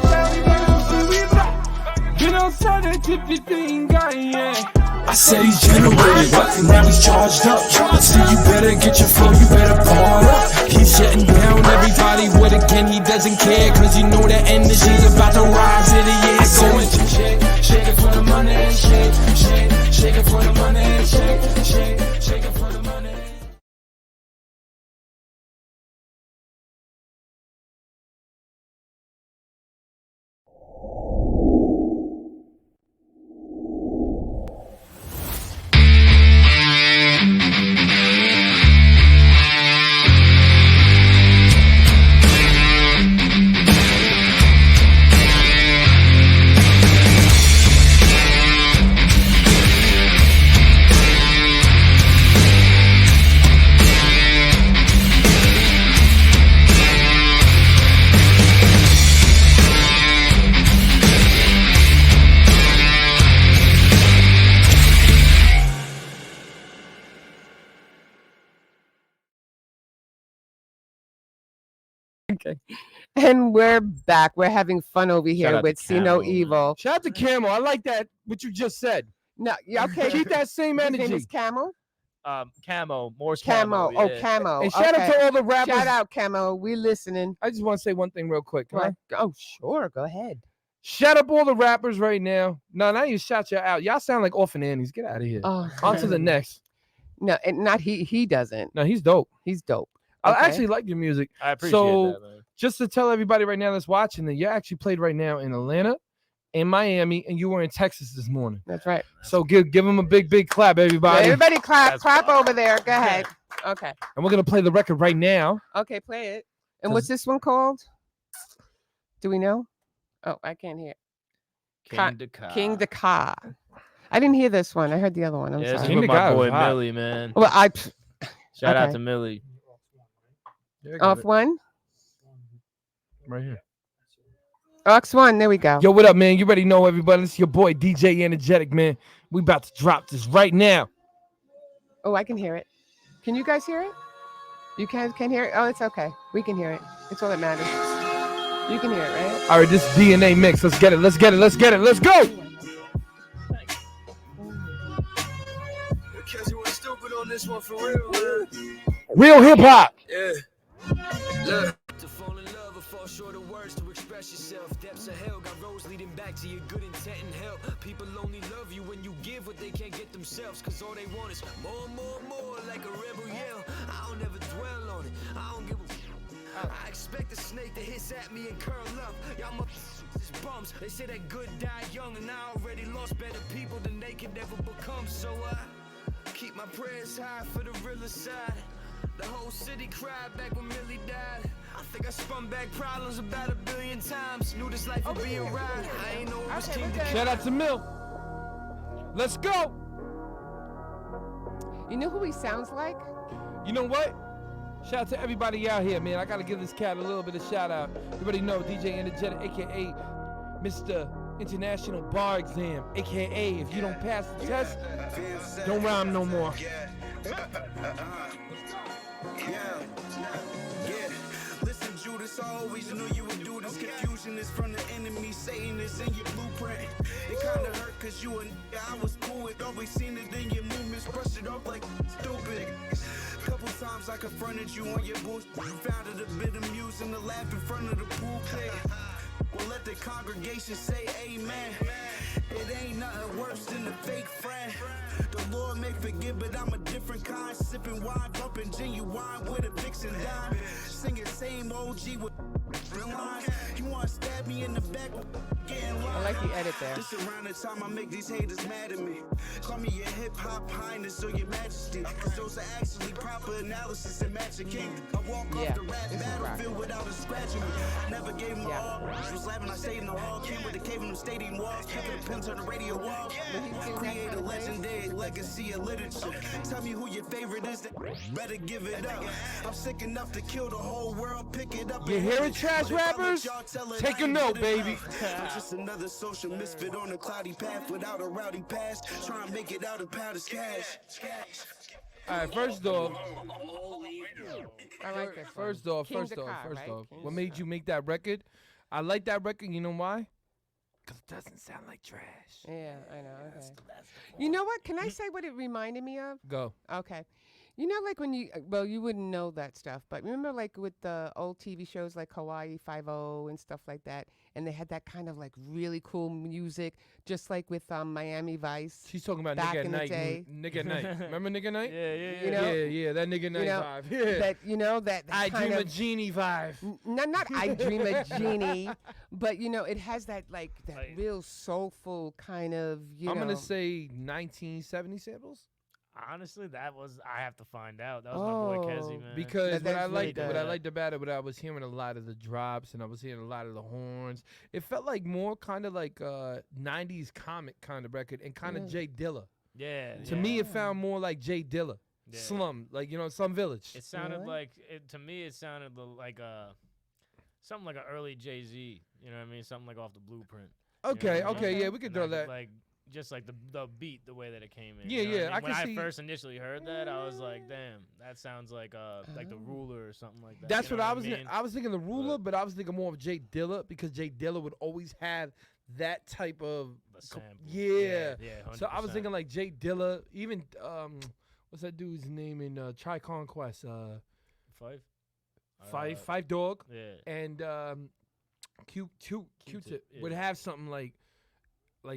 Been outside that tippy thing, guy, yeah. I said he's generated, but now he's charged up. So you better get your flow, you better ball up. He's shutting down everybody with a gun, he doesn't care. Cause you know that energy's about to rise to the air. Going shake it for the money, shake it for the money, shake it for the money. Okay. And we're back. We're having fun over here with Cinoevil. Shout out to Camel. I like that, what you just said. No, yeah, okay. Keep that same His energy. name is Camel? Camo. Morse Camo. Camo. Oh, Camo. And shout out to all the rappers. Shout out, Camo. We listening. I just want to say one thing real quick. Can I? Oh, sure. Go ahead. Shout up all the rappers right now. No, now you shout you out. Y'all sound like orphan Annies. Get out of here. Oh, On to the next. No, and not he. He doesn't. No, he's dope. He's dope. I Okay. actually like your music. I appreciate So, that, man. just to tell everybody right now that's watching that you actually played right now in Atlanta, in Miami, and you were in Texas this morning. That's right. So give them a big clap, everybody. Yeah, everybody clap. That's Clap fine. over there. Go ahead. Okay. And we're gonna play the record right now. Okay, play it. And what's this one called? Do we know? Oh, I can't hear. King the Ka. I didn't hear this one. I heard the other one. I'm Yeah, this sorry. is with the my guy was boy hot. Millie, man. Well, Shout out okay. to Millie. Off one. Right here. Ox one. There we go. Yo, what up, man? You already know everybody. It's your boy DJ Energetic, man. We about to drop this right now. Oh, I can hear it. Can you guys hear it? You can hear it? Oh, it's okay. We can hear it. It's all that matters. You can hear it, right? All right, this DNA mix. Let's get it. Let's get it. Let's get it. Let's go. this one for real, man. Real hip hop. Yeah. Look. To fall in love or fall short of words to express yourself. Depths of hell got roads leading back to your good intent and help. People only love you when you give what they can't get themselves. Cause all they want is more, more, more, like a rebel yell. I don't ever dwell on it. I don't give a I expect a snake that hits at me and curl up. Y'all motherfuckers bums. They say that good die young, and I already lost better people than they could ever become. So I keep my prayers high for the realer side. The whole city cried back when Millie died. I think I spun back problems about 1 billion times. Knew this life would be a ride. I ain't know it was king to Shout out to Mill. Let's go. You know who he sounds like? You know what? Shout out to everybody out here, man. I gotta give this cat a little bit of shout out. Everybody know DJ Energetic, aka Mr. International Bar Exam, aka if you don't pass the test, don't rhyme no more. Listen, Judas, I always knew you would do this. Confusion is from the enemy, saying it's in your blueprint. It kinda hurt cause you and I was cool with. Always seen it in your movements, brushed it off like stupid. Couple times I confronted you on your bullshit. You found it a bit amusing to laugh in front of the pool pit. Well, let the congregation say amen. It ain't nothing worse than a fake friend. The Lord may forgive, but I'm a different kind. Sipping wine, bumping genuine with a vixen dime. Singing same OG with lines. You wanna stab me in the back? I like the edit there. This around the time I make these haters mad at me. Call me your hip-hop highness or your majesty. Cause those are actually proper analysis and matching king. I walk off the rap battlefield without a scratch in me. Never gave them all. Was laughing, I stayed in the hall. Came with the cave in the stadium walls. Picking a pen to the radio wall. Create a legendary legacy of literature. Tell me who your favorite is. Better give it up. I'm sick enough to kill the whole world. Pick it up. You hear it, trash rappers? Take a note, baby. Just another social misfit on a cloudy path without a rowdy past. Try and make it out of powder's cash. All right, first off, I like this. first off, what made you make that record? I like that record. You know why? Because it doesn't sound like trash. Yeah, I know. Okay. You know what? Can I say what it reminded me of? Go. Okay. You know, like when you wouldn't know that stuff, but remember like with the old TV shows like Hawaii Five-0 and stuff like that, and they had that kind of like really cool music, just like with Miami Vice. She's talking about back Nigga at in the Night. day. Nigga at Night. Remember Nigga at Night? Yeah. You know? Yeah, that Nigga at Night vibe. Yeah. That, you know, that I kind Dream of, a Genie vibe. not I Dream a Genie, but you know, it has that like that Like- real soulful kind of, I'm going to say 1970 samples. Honestly, I have to find out. That was my boy Kezi, man. Because what I that's really liked, good. what I liked about it, what I was hearing a lot of the drops and I was hearing a lot of the horns. It felt like more kind of like 90s comic kind of record and kind of Jay Dilla. Yeah. To me, it found more like Jay Dilla. Yeah. Slum, like, you know, Slum Village. It sounded Really? like to me. It sounded like something like an early Jay-Z. You know what I mean? Something like off the Blueprint. Okay, You know what I mean? yeah, we could throw that. Like just like the beat, the way that it came in. Yeah, you know what yeah, I mean? I When can I see- first initially heard that, I was like, damn, that sounds like the Ruler or something like that. That's you what know I was. mean? I was thinking the Ruler, but I was thinking more of Jay Dilla because Jay Dilla would always have that type of. The sample. Yeah. Yeah. So I was 100%. thinking like Jay Dilla, even what's that dude's name in Try Conquest? Five. Five Dog Yeah. and Q-Tip yeah. would have something like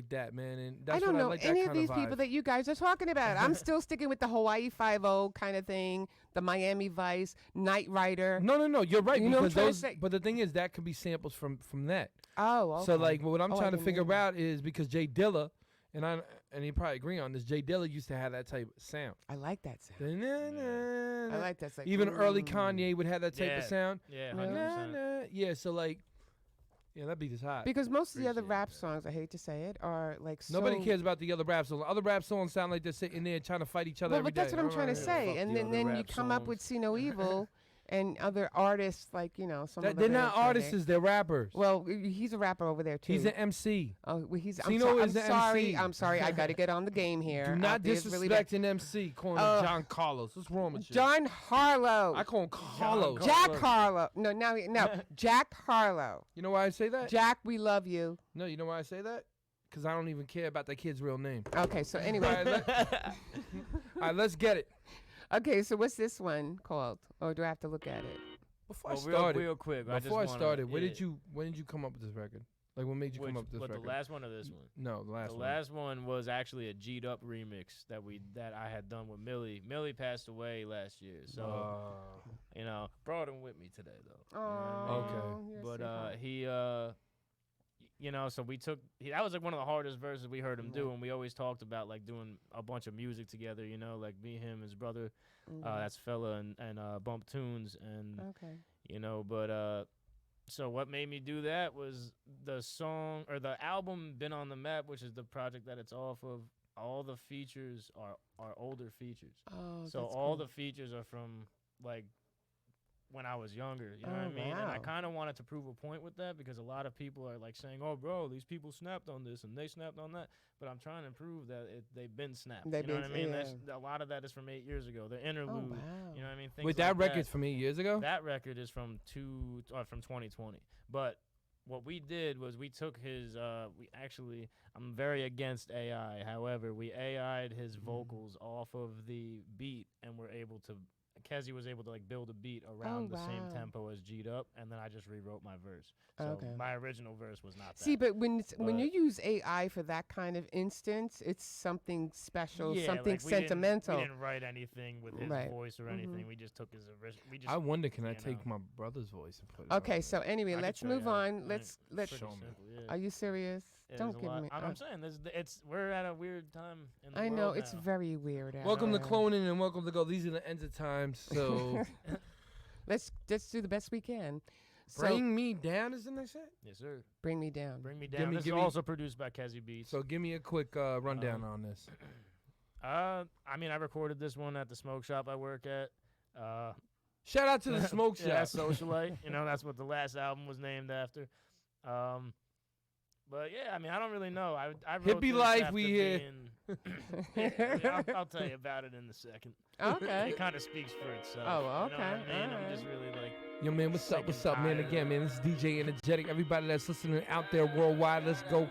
that, man. And that's I don't what know I like any that of kind these people vibe. that you guys are talking about. I'm still sticking with the Hawaii Five-0 kind of thing, the Miami Vice, Knight Rider. No, you're right. You know what I'm because trying to those, say? but the thing is, that could be samples from that. Oh, okay. So like, what I'm Oh, I trying to didn't figure know out is because Jay Dilla, and you probably agree on this. Jay Dilla used to have that type of sound. I like that sound. I I like that sound. Even early Kanye would have that type of Yeah. sound. Yeah. Yeah. 100%. Yeah, so like, yeah, that beat is hot. Because most of the other Appreciate rap that. songs, I hate to say it, are like Nobody so cares about the other rap songs. Other rap songs sound like they're sitting there trying to fight each other Well, every but that's day. what I'm trying to Fuck say. And the then, other you rap come up with songs. Cinoevil and other artists like, you know, some That, of they're the not artists, they're rappers. Well, he's a rapper over there too. He's an MC. Oh, well, he's. Cino I'm is the sorry. MC. I'm sorry. I got to get on the game here. Do not There's really disrespect an MC calling him John Carlos. What's wrong with you? John Harlow. I call him Carlos. Jack Harlow. No, Jack Harlow. You know why I say that? Jack, we love you. No, you know why I say that? Because I don't even care about that kid's real name. Okay, so All anyway, right, all right, let's get it. Okay, so what's this one called? Or do I have to look at it? Before I started, real quick. Before I started, when did you come up with this record? Like, what made you come up with this record? The last one or this one? No, the last one. The last one was actually a G'd Up remix that I had done with Millie. Millie passed away last year, so brought him with me today though. Oh, okay. But he so we took that was like one of the hardest verses we heard him do, and we always talked about like doing a bunch of music together. Like me, him, his brother, that's Fella and Bump Tunes, and but. So what made me do that was the song or the album "Been on the Map," which is the project that it's off of. All the features are older features. Oh, so that's all cool. the features are from like when I was younger. You know what I mean? Wow. And I kind of wanted to prove a point with that because a lot of people are like saying, "Oh, bro, these people snapped on this and they snapped on that." But I'm trying to prove that they've been snapped. You know what I mean? Yeah. A lot of that is from 8 years ago. The interlude. Oh, wow. You know what I mean? Things Wait, like that record's from 8 years ago? That record is from 2020. But what we did was we took his I'm very against AI. However, we AI'd his vocals off of the beat and we're able to Kezi was able to like build a beat around the same tempo as G'd Up, and then I just rewrote my verse. So my original verse was not that. See, but when you use AI for that kind of instance, it's something special, something like sentimental. We didn't write anything with his voice or anything. We just took his original. I wonder, can I take my brother's voice and put it Okay, so anyway, let's move on. Let's show me. Simple, yeah. Are you serious? Yeah, Don't give me. I'm saying we're at a weird time in the I world know it's now. very weird. Welcome to cloning and welcome to go. These are the ends of time. So let's do the best we can. Bring Me Down is the next set? Yes, sir. Bring Me Down. Bring Me Down. This is also produced by Kezi Beats. So give me a quick rundown on this. I recorded this one at the smoke shop I work at. Shout out to the smoke shop. Yeah, Socialite. That's what the last album was named after. But yeah, I don't really know. I wrote Hippie this life, after we here. I'll tell you about it in a second. Okay. It kind of speaks for itself. Oh, okay. You know what I mean? I'm just really like. Yo, man, what's up, man? Again, man, this is DJ Energetic. Everybody that's listening out there worldwide, let's go.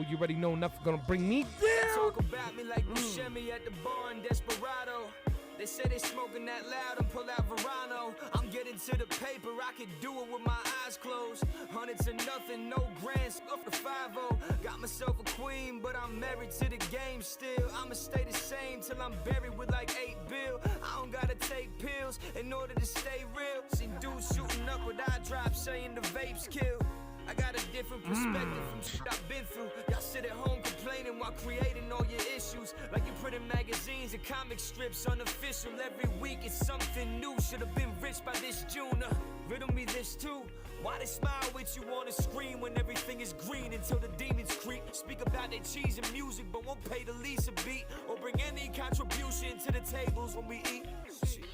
You already know nothing gonna bring me down. Talk about me like Buscemi at the bar in Desperado. They say they smoking that loud and pull out Verano. I'm getting to the paper, I can do it with my eyes closed. 100 to nothing, no grants, off the 5-0. Got myself a queen, but I'm married to the game still. I'ma stay the same till I'm buried with like 8 bill. I don't gotta take pills in order to stay real. Seen dudes shooting up with eye drops, saying the vapes kill. I got a different perspective from shit I've been through. Y'all sit at home complaining while creating all your issues. Like you printing magazines and comic strips unofficial. Every week it's something new. Should've been rich by this June. Riddle me this too. Why they smile with you on the screen when everything is green until the demons creep? Speak about their cheese and music, but won't pay the least a beat or bring any contribution to the tables when we eat. Shit.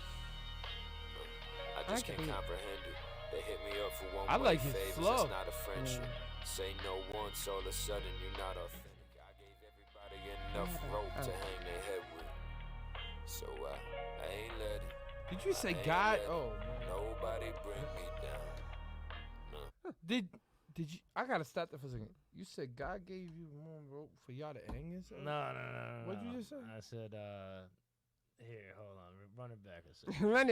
I just can't comprehend it. They hit me up for one I like his favors, flow. that's not a friendship. Say no once, all of a sudden you're not authentic. I gave everybody enough rope to hang their head with. So I ain't letting. Did you say God? Oh, man. Nobody bring me down. No. Did you? I gotta stop there for a second. You said God gave you more rope for y'all to hang yourself? No. What'd you just say? I said, here, hold on. Run it back a second. Run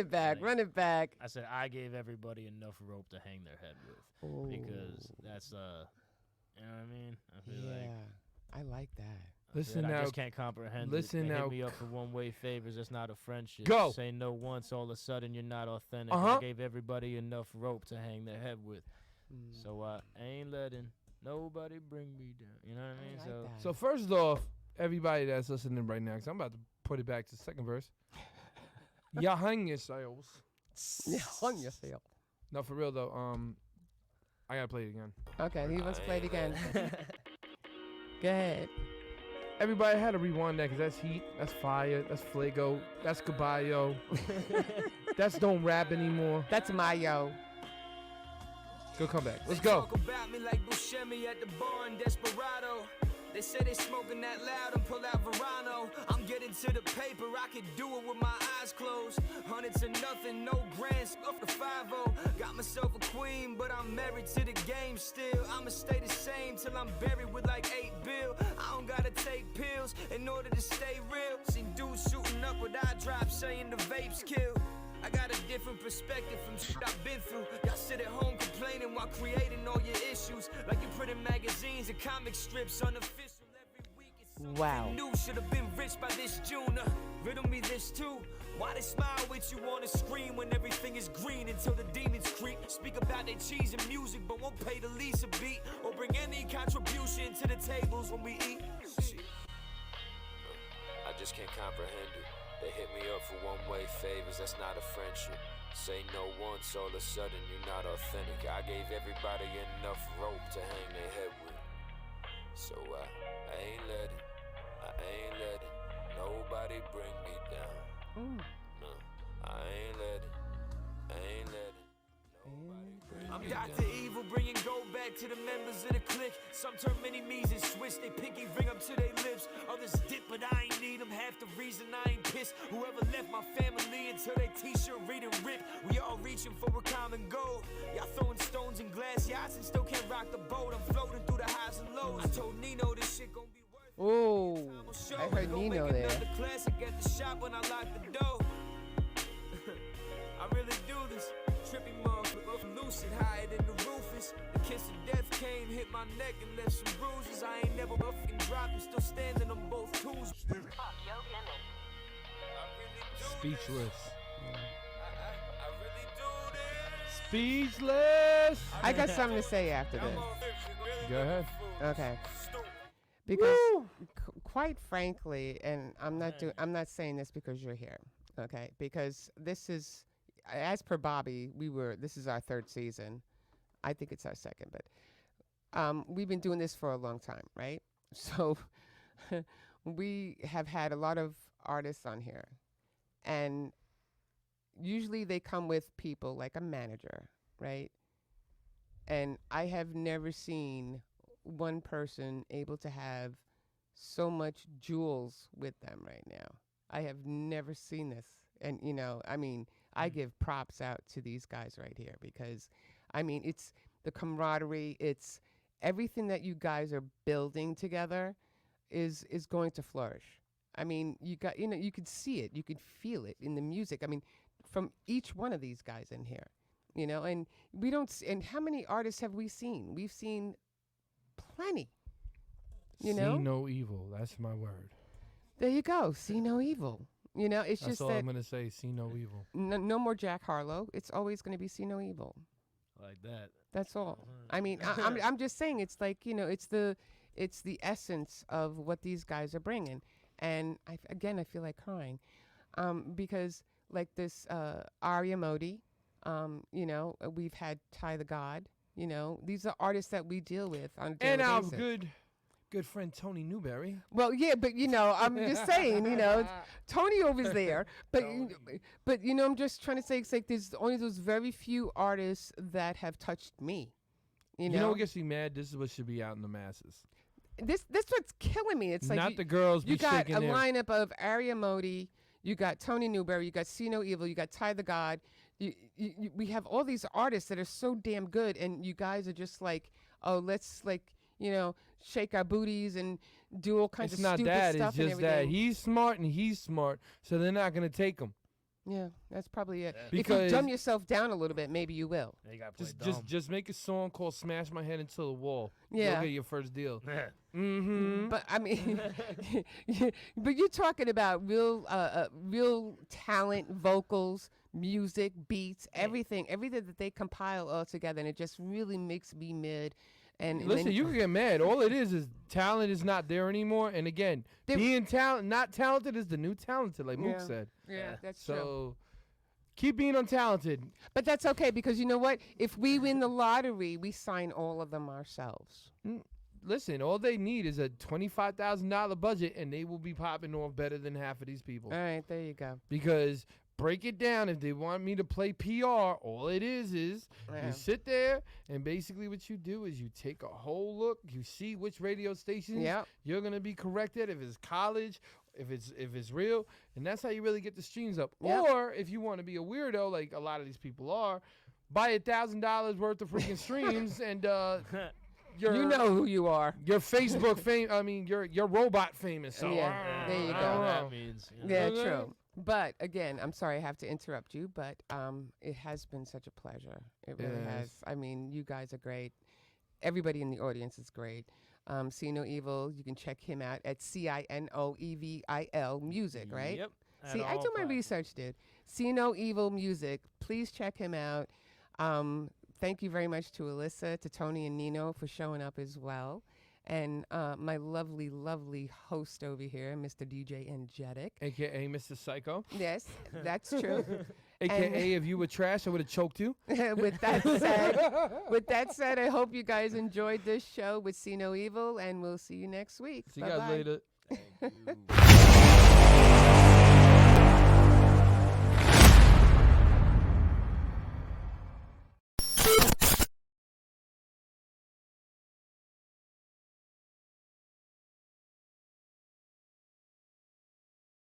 it back. I said I gave everybody enough rope to hang their head with because that's you know what I mean. I feel like I like that. Listen I now. just can't comprehend. Listen it. They now. hit me up for one-way favors. That's not a friendship. Go. Say no once, all of a sudden you're not authentic. Uh-huh. I gave everybody enough rope to hang their head with, so I ain't letting nobody bring me down. You know what I mean? Like So first off, everybody that's listening right now, because I'm about to put it back to the second verse. Y'all hang yourselves. Hung yourself. No, for real though. I gotta play it again. Okay, he wants to play it again. Go ahead. Everybody had to rewind that because that's heat, that's fire, that's flago, that's goodbye yo. That's don't rap anymore. That's Mayo. Go come back. Let's go. Talk about me like Buscemi at the bar in Desperado. They say they smoking that loud and pull out Verano. I'm getting to the paper, I can do it with my eyes closed. Hundreds to nothing, no grants, off the 5-0. Got myself a queen, but I'm married to the game still. I'ma stay the same till I'm buried with like 8 bill. I don't gotta take pills in order to stay real. Seen dudes shooting up with eye drops saying the vapes kill. I got a different perspective from shit I've been through. Y'all sit at home complaining while creating all your issues. Like you put in magazines and comic strips unofficial. Every week it's something new. Should have been rich by this June. Riddle me this too. Why they smile with you on the screen when everything is green until the demons creep? Speak about their cheese and music but won't pay the least a beat or bring any contribution to the tables when we eat. Shit. I just can't comprehend it. They hit me up for one-way favors, that's not a friendship. Say no once, all of a sudden you're not authentic. I gave everybody enough rope to hang their head with. So I ain't letting nobody bring me down. No, I ain't letting nobody bring I'm me Dr. Down. Evil, bringing gold back to the members of the clique. Some turn mini-me's and switch they pinky ring up to their lips. Others dip, but I ain't need them. Half the reason I ain't pissed. Whoever left my family until they t-shirt read and rip. We all reaching for a common goal. Y'all throwing stones in glass yachts and still can't rock the boat. I'm floating through the highs and lows. I told Nino this shit gon' be worth it. Oh, I heard Nino there. Classic at the shop when I lock the door. I really do this. Trippy motherfucker, lucid, higher than the roof is. The kiss of death came, hit my neck and left some bruises. I ain't never fucking dropping, still standing on both toes. Speechless. I really do this. Speechless. I got something to say after this. Go ahead. Okay. Because quite frankly, and I'm not saying this because you're here, okay? Because this is, as per Bobby, this is our 3rd season. I think it's our 2nd, but we've been doing this for a long time, right? So we have had a lot of artists on here, and usually they come with people like a manager, right? And I have never seen one person able to have so much jewels with them right now. I have never seen this. And, you know, I mean, I give props out to these guys right here because, I mean, it's the camaraderie. It's everything that you guys are building together is going to flourish. I mean, you could see it. You could feel it in the music. I mean, from each one of these guys in here, you know, and and how many artists have we seen? We've seen plenty, you know. See no evil. That's my word. There you go. See no evil. You know, it's That's just all that I'm gonna say. See no evil. No more Jack Harlow. It's always going to be see no evil. Like that. That's all. I mean, I'm just saying. It's like, you know, it's the essence of what these guys are bringing. And I feel like crying, because like this Aria Modi, you know, we've had Ty the God. You know, these are artists that we deal with on a daily basis. And our good friend Tony Newberry. Well, yeah, but you know, I'm just saying, you know, Tony over's there, but you know, I'm just trying to say, it's like there's only those very few artists that have touched me. You know what gets me mad? This is what should be out in the masses. This what's killing me. It's like not the girls. You got a lineup of Aria Modi. You got Tony Newberry, you got Cinoevil, you got Ty the God. We have all these artists that are so damn good, and you guys are just like, oh, let's like, you know, shake our booties and do all kinds of stupid stuff. It's not that. It's just that he's smart and he's smart, so they're not going to take him. Yeah, that's probably it. Yeah. If you dumb yourself down a little bit, maybe you will. Yeah, you gotta play dumb. Just make a song called "Smash My Head into the Wall." Yeah, you'll get your first deal. Yeah. Mm-hmm. But I mean, but you're talking about real talent, vocals, music, beats, everything that they compile all together, and it just really makes me mad. And listen, you can get mad. All it is talent is not there anymore. And again, being not talented is the new talented, like Mook said. Yeah, that's true. So keep being untalented. But that's okay, because you know what? If we win the lottery, we sign all of them ourselves. Listen, all they need is a $25,000 budget, and they will be popping off better than half of these people. All right, there you go. Because break it down. If they want me to play PR, all it is you sit there, and basically what you do is you take a whole look. You see which radio stations you're gonna be corrected. If it's college, if it's real, and that's how you really get the streams up. Or if you want to be a weirdo, like a lot of these people are, buy $1,000 worth of freaking streams, and you know who you are. Your Facebook fame. I mean, your robot famous. So there you go. That means, true. But again, I'm sorry I have to interrupt you, but it has been such a pleasure. It really has. I mean, you guys are great. Everybody in the audience is great. Cinoevil, you can check him out at Cinoevil Music, right? Yep. See, I do my research, dude. Cinoevil Music. Please check him out. Thank you very much to Alyssa, to Tony and Nino for showing up as well. And my lovely, lovely host over here, Mr. DJ Energetic. AKA Mr. Psycho. Yes, that's true. AKA if you were trash, I would have choked you. With that said, I hope you guys enjoyed this show with Cinoevil, and we'll see you next week. See you guys later. Thank you.